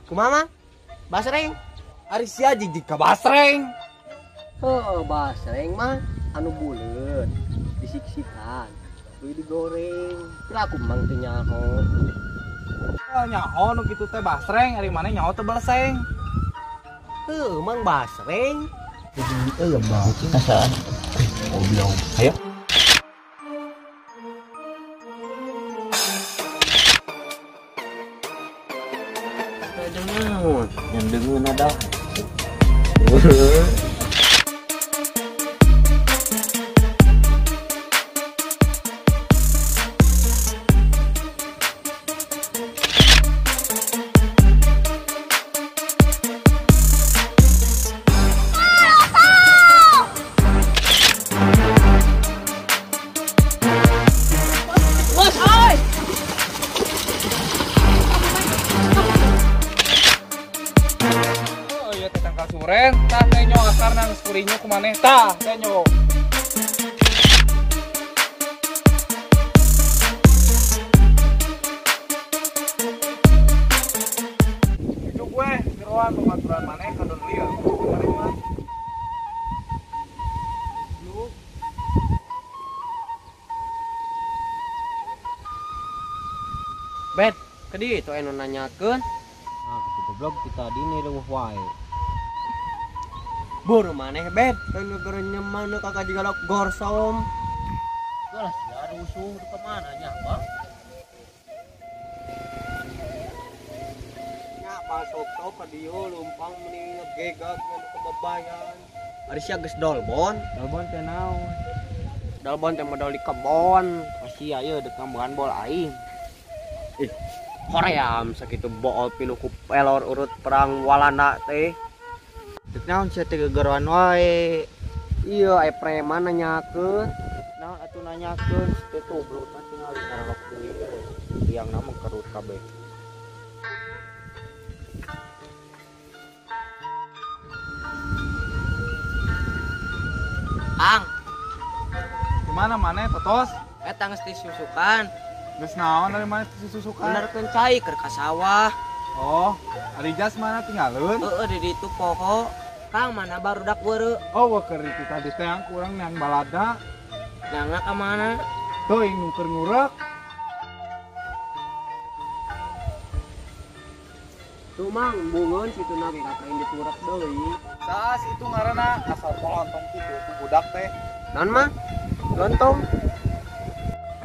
Kumaha? Basreng. Ari sia jijik ka basreng. Heuh, basreng mah anu buleut, disik-sikan, kudu digoreng. Kira aku mang teu nyaho. Nyaho nu kitu teh basreng, ari maneh nyaho teh beleseng. Heuh, mang basreng. Ya bau kasaan. Goblok. Ayo. Yang dengeun ada. Suren, tah tenyo akar nang skurinyo kumaneh tah tenyo. Itu gue jeroan pematuran maneh kadon lieu. Maneh mah. Lu Bet, kedi itu anu nanyakeun. Nah, itu goblok kita dini reueuh wae. Buru maneh bet, anu geureunya mana kakak digalak gorsom. Gelas ya rusuh di kemana nya, Bang? Nya masuk tau ka dieu lumpang meni ngegegak anu kebebayan. Ari sia geus dolbon. Dalbon teh naon? Dalbon teh modal di kebon. Masih aya dek kambuhan bol aing. Hoream sakitu bool pilu ku pelor urut perang walanda teh. Dek naon sia teh gegeroan wae. Iya, aya preman nanyakeun. Naon atuh nanyakeun teh tuh belum tinggal ngarelok deui. Tiang na mengkerut kabeh. Ang, gimana maneh totos? eta geus disusukan. Geus naon dari maneh susukan? Benerkeun cai keur ka sawah. Oh, ari jas mana tinggalun? Heeh, di ditu poho. Kang mana barudak weureu. Oh, keur itu tadi teh yang kurang yang balada. Nyangna ka mana? Tuh yang nuker ngurek. Tuh mang bungeun situ nage kakain diturak deui. Saas itu ngaranna asal polontong kitu ku budak teh. Naon mah? Lontong.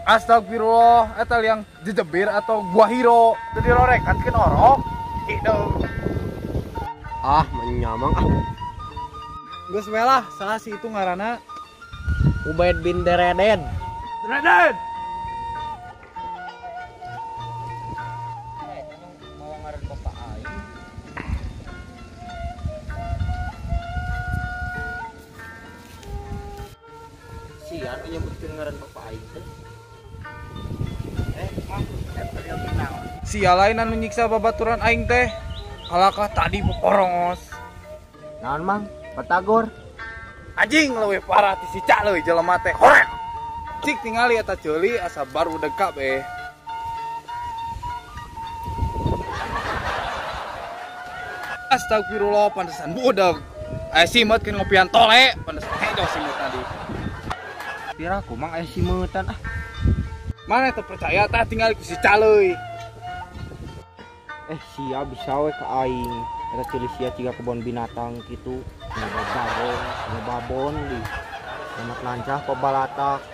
Astagfirullah, eta yang jejebir atau gua hero. Teu dirorekan ke norok. Hideung. Ah, menyamang ah. Geus we lah, saha si itu ngaranna? Ubaid bin Dereden. Dereden. Mau ngaran bapak aing. Sian nyebutkeun ngaran bapak aing teh. Sia lain anu nyiksa babaturan aing teh. Kalakah tadi poporongos. Naon mang? Batagor. Anjing leuwih parah ti si Cak leuwih jelema teh. Horek. Cik tingali eta ceuli asa baru degap Astagfirullah, pantesan budak. Aya simut ke ngopian tole, pantesan hejo simut tadi. Pira ku mang aya simeutan ah. Mana teu percaya tah tinggal ku si Cak leuwih. Sia bisa we ka aing. Eta ceuli sia ciga kebon binatang kitu. Babon di. Anak lancah pebalatak.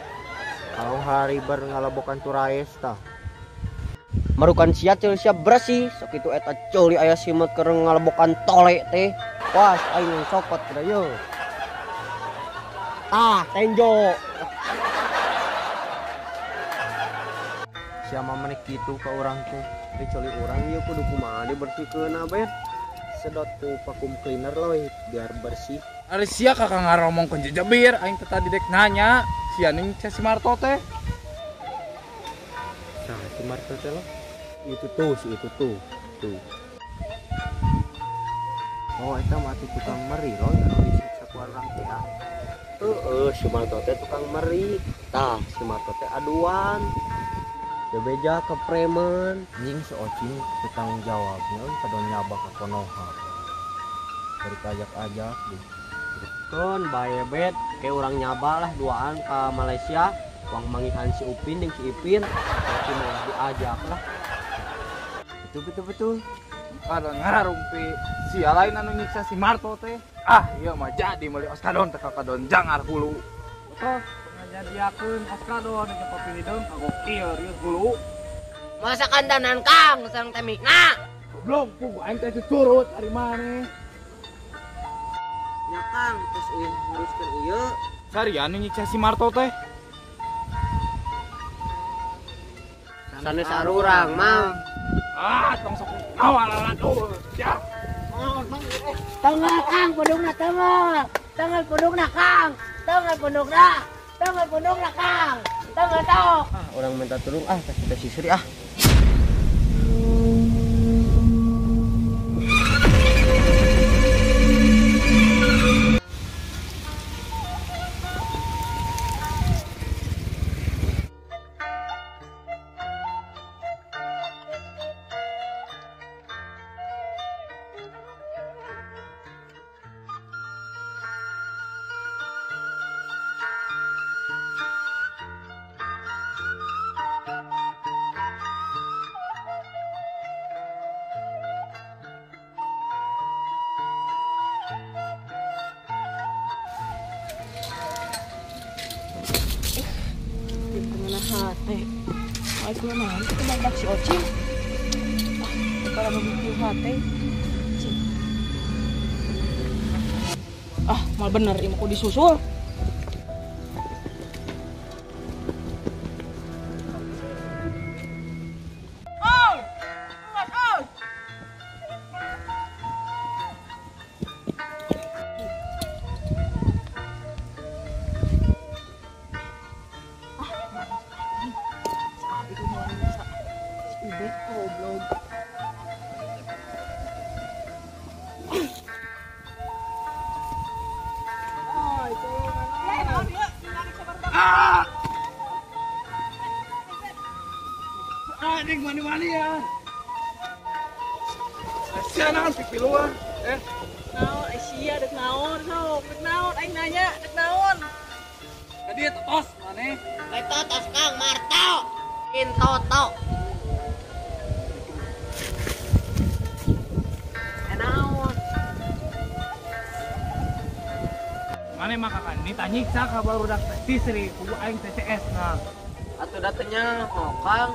Kalau hari ber ngalabokan turaes tah. Marukan sia ceul sia bersih, sok itu eta ceuli aya simut keur ngalebokan tole teh. Pas aing sokot kada yeuh. Ah, tenjo. Sia mah meneh kitu ka urang teh. Kecuali orang ieu kudu kumaha dibersihkeun abet. Sedot ku vakum cleaner loh biar bersih. Ari sia kakak ngaromongkeun jejebir, aing teh tadi dek nanya, sia ning si Marto teh. Nah, si Marto teh lo. Itu tuh, si itu tuh. Tuh. Oh, eta mah tukang meri loh, anu disiksa ku urang teh. Si Marto teh tukang meri. Tah, si Marto teh aduan. bebeja ke preman. Anjing si Ocing bertanggung jawabnya kadon nyabak ke Konoha. Bari ajak-ajak deh. Kan bae bet kayak orang nyaba lah duaan ke Malaysia. Uang mangihan si Upin dan si Ipin. Tapi malah diajak lah. Betul. Kadon ngararumpi sia lain anu nyiksa si Marto teh. Ah, ieu mah jadi meuli Oskadon teh kadon jangar hulu. Terus ngajadiakeun Oskadon jeung papilideung kagok ieu ieu hulu. Masa kandanan Kang sareng temikna. Belum pugu aing teh curut ari maneh. Ya Kang, terus uin nguruskeun ieu. Sarian nyiksa si Marto teh. Sanes sarurang, Mang. Ah, tong sok awal-awal ya. Tengah Kang pundukna tengah. Tengah pundukna Kang. Tengah pundukna Kang. Tengah tok. Orang minta tolong kasih si Sri ah. Hati, aku mana? Itu banyak si Ocing. Kalau begitu hati, mal bener ini aku disusul. Adik mani-mani ya. Sianan pipi luar. Naon, Asia dek naon, sok dek naon, aing nanya dek naon. Tadi eta tos maneh. Eta tos Kang Marto. Intoto. Naon? Maneh mah kakak ditanyiksa ka barudak si Sri kudu aing TCS na. Atuh datenya Kang.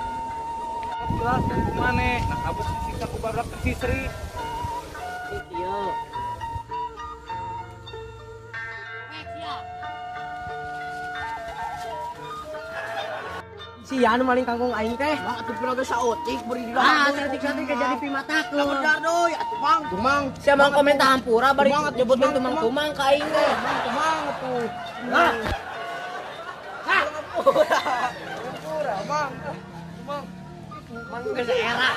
Jelas maneh nah kabus disiksa ku barudak si Sri. Iya. Sian maling kangkung aing teh. Bang atuh pira geus saotik beri di lah. Cantik-cantik jadi pimatakeun. Bener deui atuh Bang. Tumang, Sia Mang komentar hampura bari nyebutkeun tumang-tumang ka aing teh. tumang tuh. Nah. Mang geus era.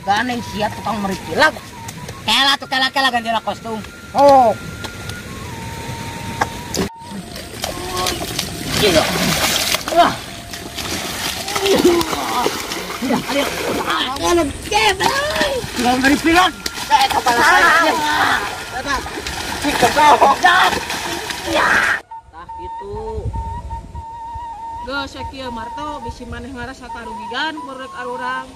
Ganeng siap tukang meripilak. Kela ganti kostum. Oh. Gila. Wah. Ya, ayo. Kalau kebay. Tukang meripilak. Saya kepala saya. Tah gitu. Geus sakieu Marto bisi maneh ngarasa karugian murek arurang.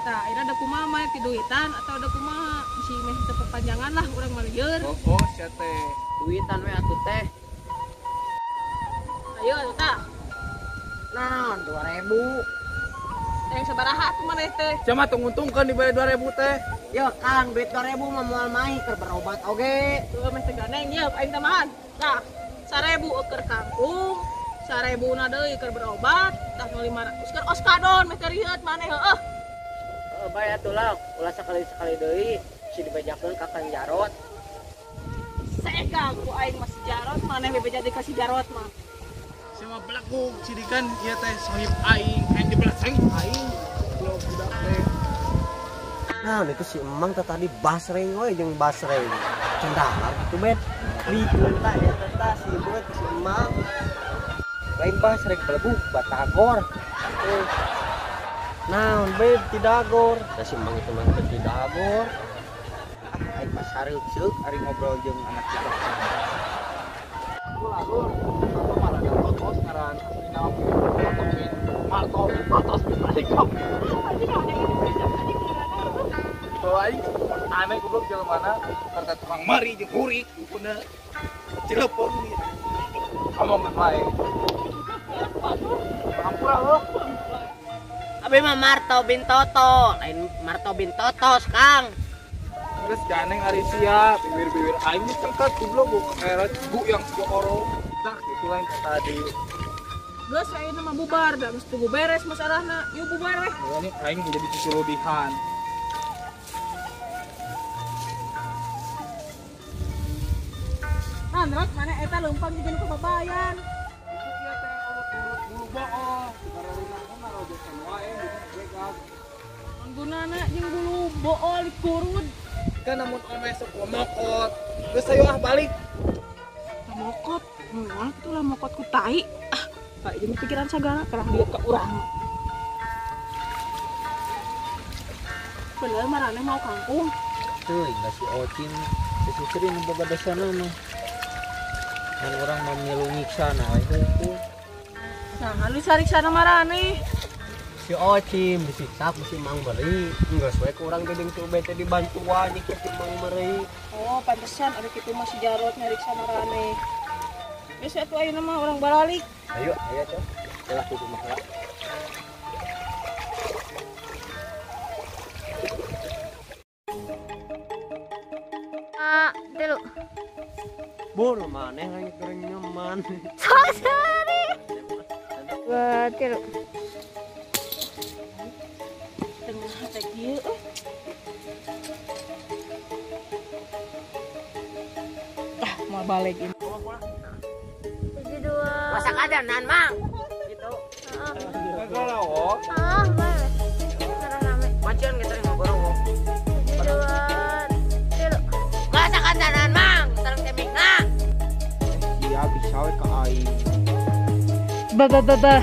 Tah, ira ada kumaha mah ti duitan atau ada kumaha bisi meh teu perpanjangan lah urang mah lieur. Oh, sia teh. Duitan we atuh teh. Ayo atuh tah. Naon 2000. Teh sabaraha tuh maneh teh? Cuma tunguntungkeun dibere 2000 teh. Ya Kang, duit 2000 mah moal main keur berobat oge. Tuh meh teh ganeng ye aing tamahan. Tah, 1000 keur kangkung, 1000 na deui keur berobat, tah 500 keur Oskadon meh rieuet maneh heueuh. Bae atuh lah, ulah sakali-sakali deui si dibejakeun ka Kang Jarot. Segang ku aing masih Jarot, maneh bebeja di kasih Jarot mah. Sama pelaku cidikan ieu teh sohib aing, aing dibelaseng aing. Belum budak teh. Nah, itu si Emang tadi basreng we jeung basreng. Cendalar gitu bet. Rikeun ta eta tah si beut si Emang. Lain pas rek belebu batagor. Naon beb tidagor. Da si Emang itu mah teu tidagor. Aing pas sareuk seuk ari ngobrol jeung anak kita. Lur, atau malah ada fotos ngaran asli nama Marto fotos balik kau. Bawa aing aneh goblok jalan mana karena tukang mari jeung hurik puna Cilepon gitu. Ngomong bae. Ampura lo. Abi mah Marto bin Toto, lain Marto bin Totos, Kang. Terus ganeng ari sia, bibir-bibir aing cengkat goblok bu kayak bu yang jokoro. Dah itu lain tadi. Geus ayeuna mah bubar, da geus tunggu beres masalahna. Yuk bubar weh. Ini aing jadi cucurudihan. Androt mana eta leumpang jeung kebabayan. Ieu teh urut-urut bulu bool, karena ngarojokan wae begas. Gunana jeung bulu bool dikurud. Kan namun ame sok mokot. Geus ayo ah balik. Mokot, moal kitu lah mokot ku tai. Ah, kayak jeung pikiran sagala karang dia ke urang. Bener marane mau kangkung. Teuing da si Ocin si Sri nu boga dosana mah. Kan orang mamilu nyiksa na we heuh. Nah, lu cari sana marane. Si Ocim disiksa ku si Mang Beri. Geus we ku urang gedeng si Ubed teh dibantuan jeung si Mang Beri. Oh, pantesan ada kitu mah si Jarot nyariksa marane. Geus atuh ayeuna mah urang balik. Ayo tuh. Telah ku masalah. Dulu. Bur maneh lagi kering nyaman. Sorry. Dulu. Tengah teh kieu mau balik ini. 72. Masak aja nan, Mang. Gitu. Galau. Bae. Sareng rame. Macian gitu ngobrol. 72. Dulu. Masak aja nan, Mang. Sareng temik na. Iya bisa we ka aing. Bah.